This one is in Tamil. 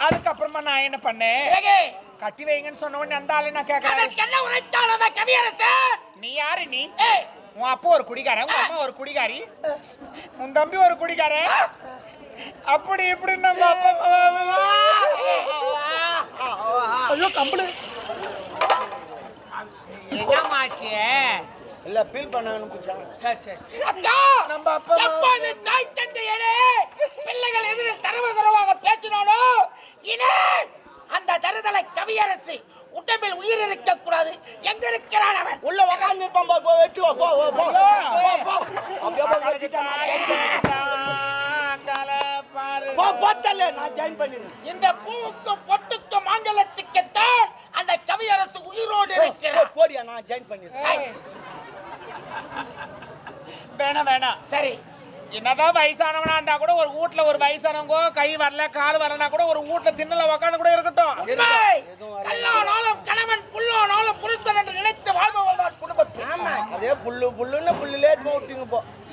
அதுக்கப்புறமா நான் என்ன பண்ணேன், கட்டி வைங்கன்னு சொன்ன உடனே அந்த ஆளு நான் கேட்கறேன், என்ன உரைத்தாளத கவியரசு? நீ யாரு? நீ உன் அப்பா ஒரு குடிகாரன், உன் அம்மா ஒரு குடிகாரி, உன் தம்பி ஒரு குடிகாரன், அப்படி இப்படி நம்ம அப்பா. ஐயோ கம்பளு என்னமாச்சு? இல்ல ஃபீல் பண்ணான்னு சரி சரி. அக்கா, நம்ம அப்பா எப்போது தாய் தந்தையரே பிள்ளைகள் எதிரில் தரவகரவாக பேசினானோ, இனி அந்த தருதலை கவியரசு உடம்பில் உயிர் இருக்க கூடாது. எங்க இருக்கிறான் அவன்? உள்ள உட்கார்ந்து இருப்பான். போ வெட்டுவா. போ போ போ. அப்படியே போய் வெட்டிட்டான். போ போட்டல நான் ஜாயின் பண்ணினேன். இந்த பூவுக்கு பொட்டுக்கு மாங்கலத்துக்குத்தான் அந்த கவியரசு உயிரோடு இருக்கிறார். போடியா நான் ஜாயின் பண்ணினேன். வேணாம். சரி, என்னதான் வயசானவனா இருந்தா கூட ஒரு வீட்ல ஒரு வயசானவங்க கை வரல கால் வரலனா கூட ஒரு வீட்ல திண்ணல உட்கார்ந்து கூட இருக்கட்டும். கல்லானாலும் கணவன், புல்லானாலும் புருஷன் என்று நினைத்து வாழ்பவள்தான் குடும்பம். ஆமா, அதே புல்லுன்னு புல்லுலே போட்டுங்க போ.